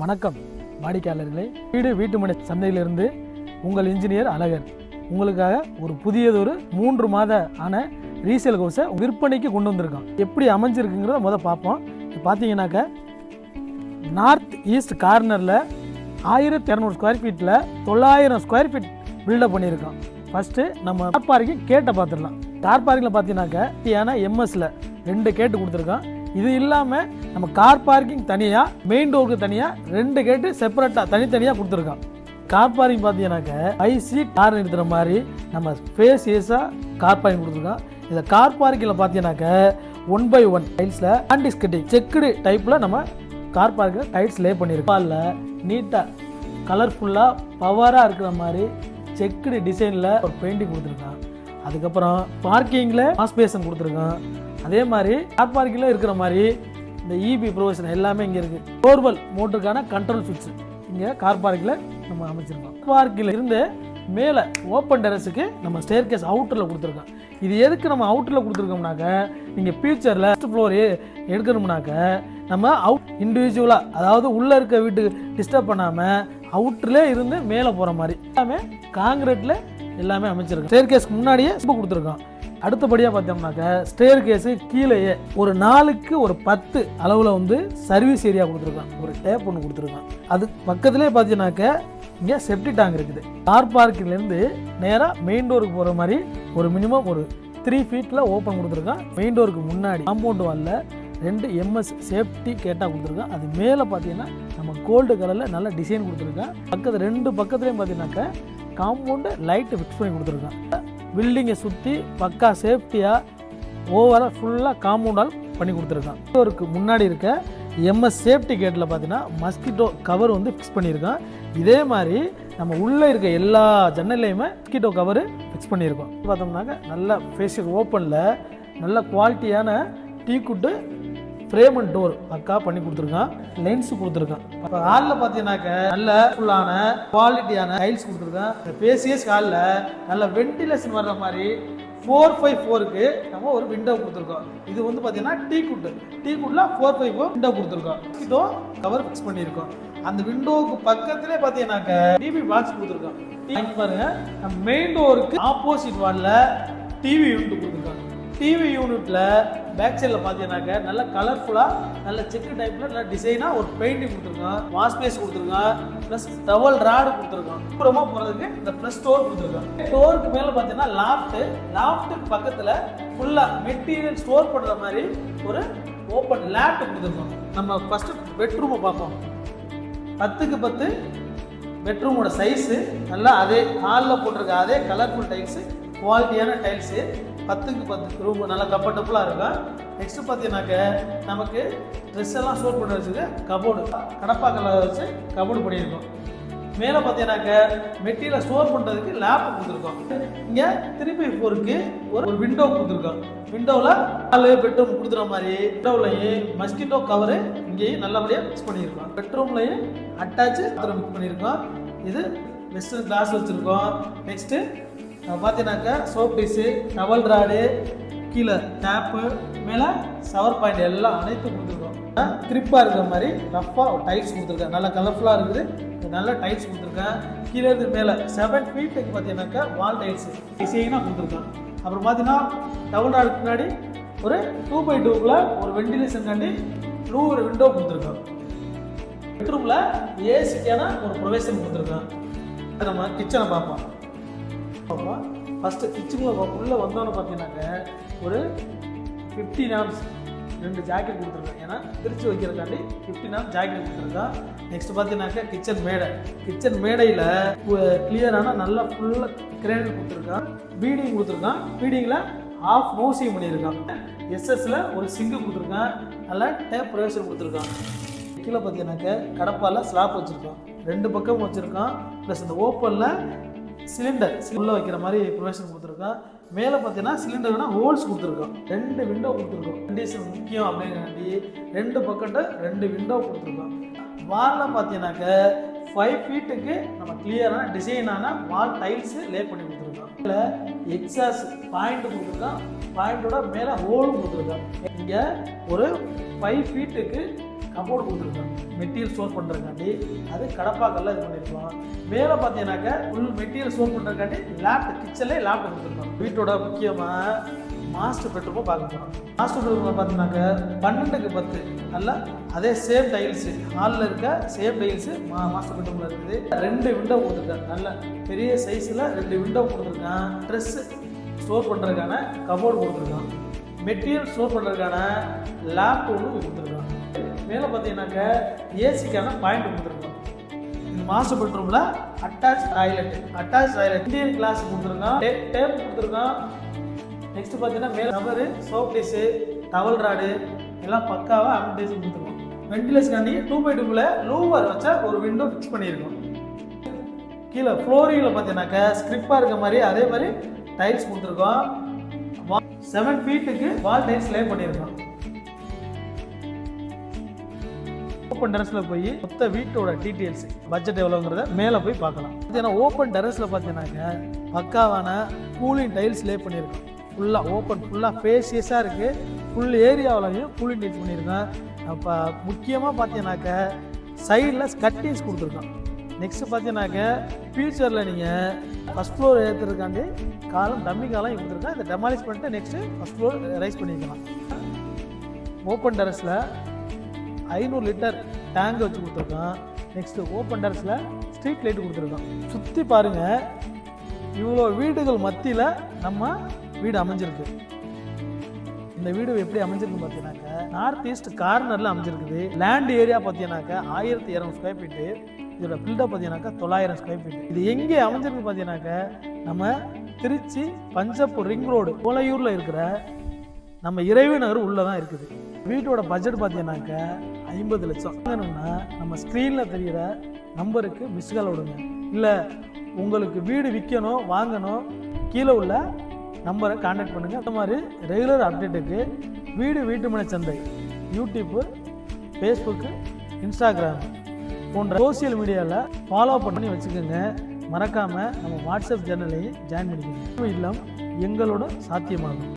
வணக்கம் வாடிக்கையாளர்களே, வீட்டுமனை சந்தையிலிருந்து உங்கள் இன்ஜினியர் அழகர் உங்களுக்காக ஒரு புதியதொரு 3 மாத ஆன ரீசேல் ஹவுஸை விற்பனைக்கு கொண்டு வந்திருக்கோம். எப்படி அமைஞ்சிருக்குங்கிறத முதல் பார்ப்போம். பார்த்தீங்கன்னாக்க நார்த் ஈஸ்ட் கார்னரில் 1200 ஸ்கொயர் ஃபீட்டில் 900 ஸ்கொயர் ஃபீட் பில்டப் பண்ணியிருக்கோம். ஃபஸ்ட்டு நம்ம கார் பார்க்கிங் கேட்டை பார்த்துடலாம். கார் பார்க்கிங்கில் பார்த்தீங்கன்னாக்க எம்எஸ்ல 2 கேட்டு கொடுத்துருக்கோம். இது இல்லாமல் நம்ம கார் பார்க்கிங் தனியாக, மெயின் டோருக்கு தனியாக 2 கேட்டு செப்பரேட்டாக தனித்தனியாக கொடுத்துருக்கோம். கார் பார்க்கிங் பார்த்தீங்கன்னாக்க ஐசி கார் நிறுத்துகிற மாதிரி நம்ம ஃபேஸ் ஏஸாக கார் பார்க்கிங் கொடுத்துருக்கோம். இந்த கார் பார்க்கிங்கில் பார்த்தீங்கன்னாக்க 1x1 டைல்ஸில் ஆண்டிஸ் கட்டிங் செக்குடு டைப்பில் நம்ம கார் பார்க்கில் டைல்ஸ் லே பண்ணியிருக்கோம். அதில் நீட்டாக கலர்ஃபுல்லாக பவராக இருக்கிற மாதிரி செக்குடு டிசைனில் ஒரு பெயிண்டிங் கொடுத்துருக்கோம். அதுக்கப்புறம் பார்க்கிங்கில் வாஷ் பேசன் கொடுத்துருக்கோம். அதே மாதிரி கார் பார்க்கிங்கில் இருக்கிற மாதிரி இந்த இபி ப்ரொவிஷன் எல்லாமே இங்கே இருக்குது. டோர்வெல் மோட்டருக்கான கண்ட்ரோல் சுவிட்ச் இங்கே கார் பார்க்கில் நம்ம அமைச்சிருக்கோம். பார்க்கில் இருந்து மேலே ஓப்பன் டெரஸுக்கு நம்ம ஸ்டேர் கேஸ் அவுட்டரில் கொடுத்துருக்கோம். இது எதுக்கு நம்ம அவுட்டரில் கொடுத்துருக்கோம்னாக்க, நீங்கள் ஃபியூச்சரில் ஃபஸ்ட் ஃப்ளோர் எடுக்கணும்னாக்க நம்ம இண்டிவிஜுவலாக, அதாவது உள்ளே இருக்க வீட்டுக்கு டிஸ்டர்ப் பண்ணாமல் அவுட்டர்லே இருந்து மேலே போகிற மாதிரி எல்லாமே காங்கிரீட்டில் எல்லாமே அமைச்சிருக்கோம். ஸ்டேர் கேஸ்க்கு முன்னாடியே கொடுத்துருக்கோம். அடுத்தபடியாக பார்த்தோம்னாக்க ஸ்டேர் கேஸு கீழேயே ஒரு 4க்கு ஒரு 10 அளவில் சர்வீஸ் ஏரியா கொடுத்துருக்கோம். ஒரு டேப் ஒன்று கொடுத்துருக்கோம். அது பக்கத்துலேயே பார்த்தீங்கன்னாக்க இங்கே செப்டி டேங்க் இருக்குது. கார் பார்க்கிங்லேருந்து நேராக மெயின் டோருக்கு போகிற மாதிரி ஒரு மினிமம் ஒரு 3 ஃபீட்டில் ஓப்பன் கொடுத்துருக்கோம். மெயின் டோருக்கு முன்னாடி காம்பவுண்ட் வாலில் 2 எம்எஸ் சேஃப்டி கேட்டாக கொடுத்துருக்கோம். அது மேலே பார்த்தீங்கன்னா நம்ம கோல்டு கலரில் நல்ல டிசைன் கொடுத்துருக்கோம். பக்கத்தில் 2 பக்கத்துலேயும் பார்த்தீங்கன்னாக்க காம்பவுண்டு லைட்டு ஃபிக்ஸ் பண்ணி கொடுத்துருக்கோம். பில்டிங்கை சுற்றி பக்கா சேஃப்டியாக ஓவரால் ஃபுல்லாக காம்பவுண்டால் பண்ணி கொடுத்துருக்கோம். டோருக்கு முன்னாடி இருக்க எம்எஸ் சேஃப்டி கேட்டில் பார்த்தீங்கன்னா மஸ்கிட்டோ கவர் ஃபிக்ஸ் பண்ணியிருக்கோம். இதே மாதிரி நம்ம உள்ளே இருக்க எல்லா ஜன்னல்லையுமே மஸ்கிட்டோ கவர் ஃபிக்ஸ் பண்ணியிருக்கோம். பார்த்தோம்னாக்க நல்ல ஃபேஷியல் ஓப்பனில் நல்ல குவாலிட்டியான டீக்குட்டு ஃப்ரேம் அண்ட் டோர் பக்கா பண்ணி கொடுத்துருக்கான். லென்ஸ் கொடுத்துருக்கான். இப்போ ஹாலில் பார்த்தீங்கன்னாக்க நல்ல ஃபுல்லான குவாலிட்டியான டைல்ஸ் கொடுத்துருக்கான். பேசியஸ் ஹாலில் நல்ல வென்டிலேஷன் வர்ற மாதிரி 4x4க்கு நம்ம ஒரு விண்டோ கொடுத்துருக்கோம். இது பார்த்தீங்கன்னா டீக்குட்டில் 4x4 விண்டோ கொடுத்துருக்கோம். இதோ கவர் ஃபிக்ஸ் பண்ணியிருக்கோம். அந்த விண்டோவுக்கு பக்கத்திலே பார்த்தீங்கன்னாக்க டிவி பாக்ஸ் கொடுத்துருக்கோம். பாருங்க, மெயின் டோருக்கு ஆப்போசிட் வாலில் டிவி யூனிட் கொடுத்துருக்காங்க. டிவி யூனிட்டில் பேக் சைடில் பார்த்தீங்கன்னாக்க நல்ல கலர்ஃபுல்லாக நல்ல செக்கு டைப்பில் நல்ல டிசைனாக ஒரு பெயிண்டிங் கொடுத்துருக்கோம். வாஷ் பேஸ் கொடுத்துருக்கோம். ப்ளஸ் டவல் ராடு கொடுத்துருக்கோம். தூரமாக போகிறதுக்கு இந்த ப்ளஸ் டோர் கொடுத்துருக்கோம். டோருக்கு மேலே பார்த்தீங்கன்னா லாஃப்ட்டுக்கு பக்கத்தில் ஃபுல்லாக மெட்டீரியல் ஸ்டோர் பண்ணுற மாதிரி ஒரு ஓப்பன் லேப்ட் கொடுத்துருக்கோம். நம்ம ஃபஸ்ட்டு பெட்ரூமை பார்ப்போம். 10க்கு 10 பெட்ரூமோட சைஸு நல்லா அதே ஹாலில் போட்டிருக்க அதே கலர்ஃபுல் டைல்ஸு, குவாலிட்டியான டைல்ஸு. 10க்கு 10 ரூம் நல்லா கம்ஃபர்டபுளாக இருக்கும். நெக்ஸ்ட்டு பார்த்தீங்கன்னாக்க நமக்கு ட்ரெஸ் எல்லாம் ஸ்டோர் பண்ண வச்சுக்க கபோர்டு, கடப்பா கலர் வச்சு கபோர்டு பண்ணியிருக்கோம். மேலே பார்த்தீங்கன்னாக்க மெட்டீரியல் ஸ்டோர் பண்ணுறதுக்கு லேப் கொடுத்துருக்கோம். இங்கே 3x4க்கு ஒரு விண்டோ கொடுத்துருக்கோம். விண்டோவில் 4 பெட்ரூம் கொடுத்துற மாதிரி விண்டோவிலையும் மஸ்கிட்டோ கவரு இங்கேயும் நல்லபடியாக ஃபிக்ஸ் பண்ணியிருக்கோம். பெட்ரூம்லையும் அட்டாச்சு பாத்ரூம் ஃபிக்ஸ் பண்ணியிருக்கோம். இது வெஸ்டர்ன் கிளாஸ் வச்சுருக்கோம். நெக்ஸ்ட்டு பார்த்தீங்கன்னாக்கா சோப் பீஸு, டவல் ராடு, கீழே டேப்பு, மேலே ஷவர் பாயிண்ட் எல்லாம் அனைத்தும் கொடுத்துருக்கோம். க்ரிப்பாக இருக்கிற மாதிரி ரஃப்பாக டைல்ஸ் கொடுத்துருக்கேன். நல்லா கலர்ஃபுல்லாக இருக்குது. நல்ல டைல்ஸ் கொடுத்துருக்கேன். கீழே இருந்து மேலே 7 ஃபீட்டுக்கு பார்த்தீங்கன்னாக்கா வால் டைல்ஸு டிசைனாக கொடுத்துருக்கேன். அப்புறம் பார்த்தீங்கன்னா டவல் ராடுக்கு முன்னாடி ஒரு 2x2க்குள்ள ஒரு வெண்டிலேஷன் காண்டி ஒரு விண்டோ கொடுத்துருக்கோம். பெட்ரூமில் ஏசிக்கான ஒரு ப்ரொவிஷன் கொடுத்துருக்கோம். நம்ம கிச்சனை பார்ப்போம். ஃபஸ்ட்டு கிச்சனுக்குள்ள உள்ளே வந்தோன்னு பார்த்தீங்கன்னாக்க ஒரு 15 ஆம்ஸ் 2 ஜாக்கெட் கொடுத்துருக்கோம். ஏன்னா பிரித்து வைக்கிறதுக்காண்டி 15 ஆம்ஸ் ஜாக்கெட் கொடுத்துருக்கோம். நெக்ஸ்ட் பார்த்தீங்கன்னாக்க கிச்சன் மேடையில் கிளியரான நல்லா ஃபுல்லாக கிரேனட் கொடுத்துருக்கான். பீடிங் கொடுத்துருக்கான். பீடிங்கில் ஆஃப் மோசிங் பண்ணியிருக்கான். எஸ்எஸ்ல ஒரு சிங்கு கொடுத்துருக்கான். நல்லா டேப் ப்ரொவிஷன் கொடுத்துருக்கான். கீழே பார்த்தீங்கன்னாக்க கடப்பால் ஸ்லாப் வச்சுருக்கோம். 2 பக்கம் வச்சுருக்கான். ப்ளஸ் இந்த ஓப்பனில் சிலிண்டர் உள்ளே வைக்கிற மாதிரி ப்ரொவிஷன் கொடுத்துருக்கோம். மேலே பார்த்தீங்கன்னா சிலிண்டர்னா ஹோல்ஸ் கொடுத்துருக்கோம். 2 விண்டோ கொடுத்துருக்கோம். கண்டிஷன் முக்கியம் அப்படிங்காண்டி 2 பக்கத்தை 2 விண்டோ கொடுத்துருக்கோம். வாலில் பார்த்தீங்கன்னாக்க 5 ஃபீட்டுக்கு நம்ம கிளியரான டிசைனான வால் டைல்ஸு லே பண்ணி கொடுத்துருக்கோம். இதில் எக்ஸாஸ் பாயிண்ட் கொடுத்துருக்கோம். பாயிண்டோட மேலே ஹோலும் கொடுத்துருக்கோம். இங்கே ஒரு 5 ஃபீட்டுக்கு கபோர்டு கொடுத்துருக்கோம் மெட்டீரியல் ஸ்டோர் பண்ணுறதுக்காண்டி. அது கடப்பாக்கல்ல இது பண்ணியிருக்கோம். மேலே பார்த்தீங்கன்னாக்கா ஃபுல் மெட்டீரியல் ஸ்டோர் பண்ணுறதுக்காண்டி லேப்டாப், கிச்சன்லேயே லேப்டாப் கொடுத்துருக்கோம். வீட்டோட முக்கியமாக மாஸ்டர் பெட்ரூமும் பார்க்க போகிறோம். மாஸ்டர் பெட்ரூமில் பார்த்தீங்கன்னாக்கா 12க்கு 10 நல்லா அதே சேம் டைல்ஸு, ஹாலில் இருக்க சேம் டைல்ஸு மாஸ்டர் பெட்ரூமில் இருக்குது. 2 விண்டோ கொடுத்துருக்கேன், நல்ல பெரிய சைஸில் 2 விண்டோ கொடுத்துருக்கேன். ட்ரெஸ்ஸு ஸ்டோர் பண்ணுறதுக்கான கபோர்டு கொடுத்துருக்கான். மெட்டீரியல் ஸ்டோர் பண்ணுறதுக்கான லேப் ஒன்று கொடுத்துருக்கான். மேலே பார்த்தீங்கன்னாக்கா ஏசிக்கான பாயிண்ட் கொடுத்துருக்கோம். இந்த மாஸ்டர் பெட்ரூமில் அட்டாச் டாய்லெட் இந்தியன் கிளாஸ் கொடுத்துருக்கான். டேப் கொடுத்துருக்கான். நெக்ஸ்ட் பார்த்தீங்கன்னா மேலே cover, soap dish, towel rod எல்லாம் பக்காவாக அட்வர்டைஸ் கொடுத்துருக்கோம். வென்டிலேஷன் 2x2 லூவர் வச்ச ஒரு விண்டோ ஃபிக்ஸ் பண்ணியிருக்கோம். கீழே ஃப்ளோரிங்கில் பார்த்தீங்கன்னாக்கா ஸ்கிரிப்பாக இருக்க மாதிரி அதே மாதிரி டைல்ஸ் கொடுத்துருக்கோம். 7 ஃபீட்டுக்கு வால் டைல்ஸ் லே பண்ணியிருக்கோம். ஓப்பன் டெரஸில் போய் மொத்த வீட்டோட டீட்டெயில்ஸ் பட்ஜெட் எவ்வளோங்கிறத மேலே போய் பார்க்கலாம். ஏன்னா ஓப்பன் டெரஸில் பார்த்தீங்கன்னாக்க பக்காவான கூலிங் டைல்ஸ் லே பண்ணியிருக்கோம். ஃபுல்லாக ஃபேஷியஸாக இருக்குது. ஃபுல் ஏரியாவிலையும் கூலிங் டைல்ஸ் பண்ணியிருக்கோம். அப்போ முக்கியமாக பார்த்தீங்கன்னாக்க சைடில் ஸ்கட்டிங்ஸ் கொடுத்துருக்கோம். நெக்ஸ்ட்டு பார்த்தீங்கன்னாக்க ஃபியூச்சரில் நீங்கள் ஃபஸ்ட் ஃப்ளோர் ஏற்றுறதுக்காண்டி டம்மி காலம் கொடுத்துருக்கேன். இதை டெமாலிஷ் பண்ணிட்டு நெக்ஸ்ட்டு ஃபஸ்ட் ஃப்ளோர் ரைஸ் பண்ணிக்கலாம். ஓப்பன் டெரஸில் 500 லிட்டர் டேங்க் வச்சு கொடுத்துருக்கோம். நெக்ஸ்ட்டு ஓப்பன் டெரஸில் ஸ்ட்ரீட் லைட்டு கொடுத்துருக்கோம். சுற்றி பாருங்கள், இவ்வளோ வீடுகள் மத்தியில் நம்ம வீடு அமைஞ்சிருக்கு. இந்த வீடு எப்படி அமைஞ்சிருக்குன்னு பார்த்தீங்கன்னாக்கா நார்த் ஈஸ்ட் கார்னரில் அமைஞ்சிருக்குது. லேண்ட் ஏரியா பார்த்தீங்கன்னாக்கா 1200 ஸ்கொயர் ஃபீட்டு. இதோட பில்டப் பார்த்தீங்கன்னாக்கா 900 ஸ்கொயர் ஃபீட். இது எங்கே அமைஞ்சிருக்கு பார்த்தீங்கன்னாக்கா நம்ம திருச்சி பஞ்சப்பூர் ரிங் ரோடு கோலையூரில் இருக்கிற நம்ம இறைவு நகர் உள்ளே தான் இருக்குது. வீட்டோட பட்ஜெட் பார்த்தீங்கன்னாக்கா 50 லட்சம். வாங்கணும்னா நம்ம ஸ்க்ரீனில் தெரிகிற நம்பருக்கு மிஸ்கால் விடுங்க. இல்லை உங்களுக்கு வீடு விற்கணும் வாங்கணும் கீழே உள்ள நம்பரை கான்டாக்ட் பண்ணுங்கள். அந்த மாதிரி ரெகுலர் அப்டேட்டுக்கு வீட்டுமனை சந்தை யூடியூப்பு, ஃபேஸ்புக்கு, இன்ஸ்டாகிராம் போன்ற சோசியல் மீடியாவில் ஃபாலோ பண்ணி வச்சுக்கோங்க. மறக்காமல் நம்ம வாட்ஸ்அப் சேனல்லையும் ஜாயின் பண்ணிக்கோங்க. இல்லம் எங்களோட சாத்தியமாகும்.